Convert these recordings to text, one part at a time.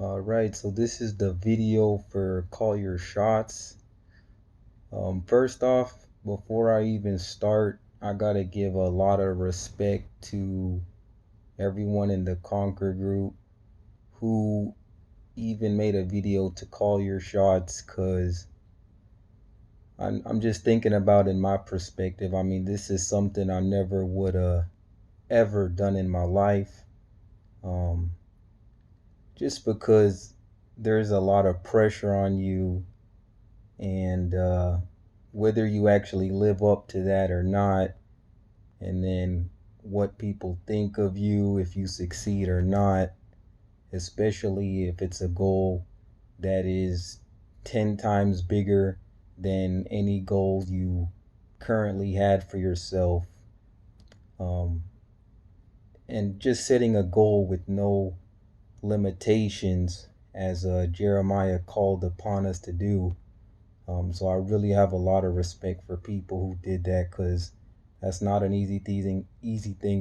Alright, so this is the video for Call Your Shots. First off, before I even start, I gotta give a lot of respect to everyone in the Conquer group who even made a video to call your shots, cause I'm just thinking about in my perspective. I mean, this is something I never would have ever done in my life. Um, just because there's a lot of pressure on you, and whether you actually live up to that or not, and then what people think of you if you succeed or not, especially if it's a goal that is 10 times bigger than any goal you currently had for yourself. Um, and just setting a goal with no limitations, as Jeremiah called upon us to do. So I really have a lot of respect for people who did that, because that's not an easy thing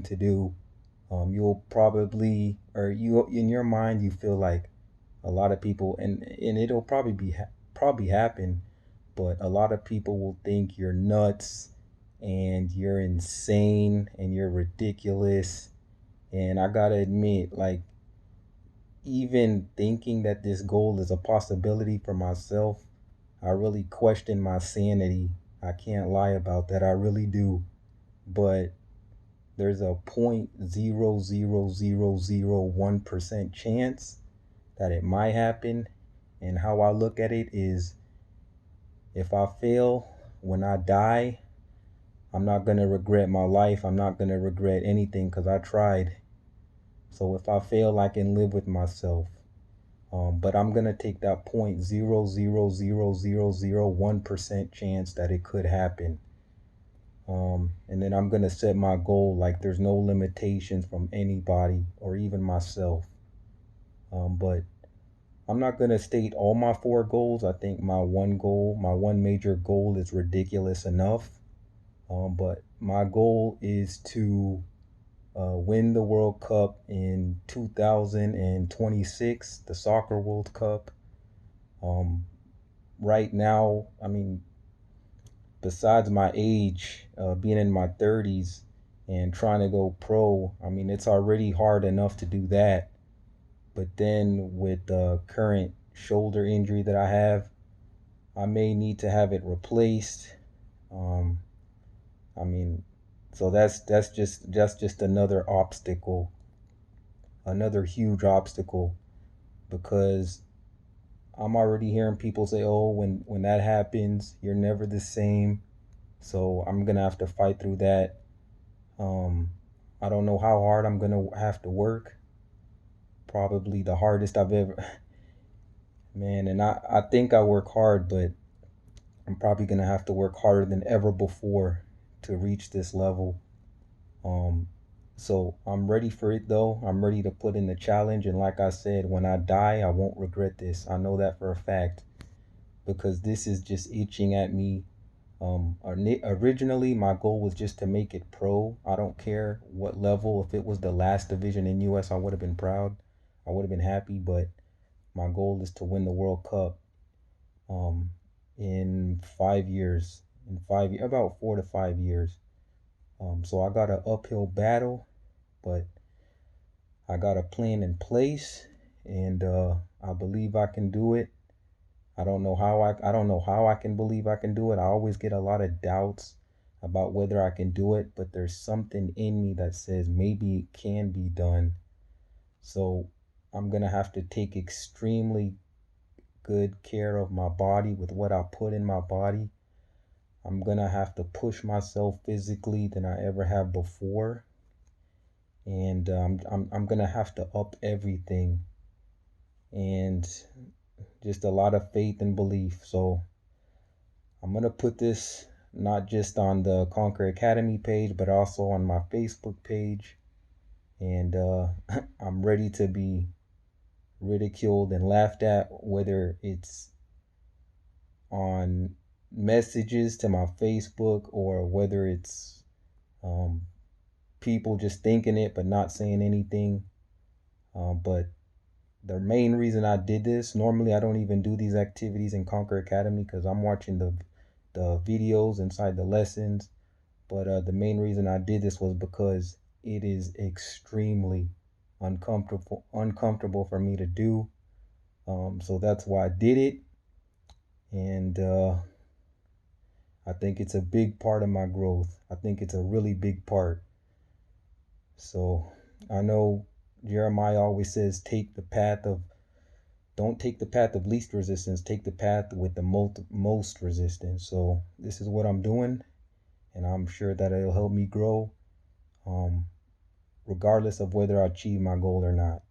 to do. You'll probably, or you in your mind, you feel like a lot of people, and it'll probably happen, but a lot of people will think you're nuts and you're insane and you're ridiculous. And I gotta admit, like, even thinking that this goal is a possibility for myself, I really question my sanity. I can't lie about that. I really do. But there's a 0.00001% chance that it might happen. And how I look at it is, if I fail when I die, I'm not going to regret my life. I'm not going to regret anything because I tried. So if I fail, I can live with myself. But I'm gonna take that 0.00001% chance that it could happen. And then I'm gonna set my goal like there's no limitations from anybody or even myself. But I'm not gonna state all my four goals. I think my one major goal is ridiculous enough. But my goal is to win the World Cup in 2026, the Soccer World Cup. Um, right now, I mean, besides my age, being in my 30s and trying to go pro, I mean, it's already hard enough to do that. But then with the current shoulder injury that I have, I may need to have it replaced. Um, I mean, so that's just another obstacle, another huge obstacle, because I'm already hearing people say, "Oh, when that happens, you're never the same." So I'm gonna have to fight through that. Um, I don't know how hard I'm gonna have to work. Probably the hardest I've ever, man. And I think I work hard, but I'm probably gonna have to work harder than ever before to reach this level. Um, so I'm ready for it though. I'm ready to put in the challenge. And like I said, when I die, I won't regret this. I know that for a fact, because this is just itching at me. Originally, my goal was just to make it pro. I don't care what level. If it was the last division in US, I would have been proud. I would have been happy. But my goal is to win the World Cup um, in 5 years. About 4 to 5 years. So I got an uphill battle, but I got a plan in place, and I believe I can do it. I don't know how I can believe I can do it. I always get a lot of doubts about whether I can do it, but there's something in me that says maybe it can be done. So I'm gonna have to take extremely good care of my body with what I put in my body. I'm gonna have to push myself physically than I ever have before, and I'm gonna have to up everything, and just a lot of faith and belief. So I'm gonna put this not just on the Conquer Academy page, but also on my Facebook page. And I'm ready to be ridiculed and laughed at, whether it's on messages to my Facebook or whether it's um, people just thinking it but not saying anything. But The main reason I did this, normally I don't even do these activities in Conquer Academy because I'm watching the videos inside the lessons. But the main reason I did this was because it is extremely uncomfortable for me to do. So that's why I did it. And I think it's a big part of my growth. I think it's a really big part. So I know Jeremiah always says, don't take the path of least resistance, take the path with the most resistance. So this is what I'm doing, and I'm sure that it'll help me grow, um, regardless of whether I achieve my goal or not.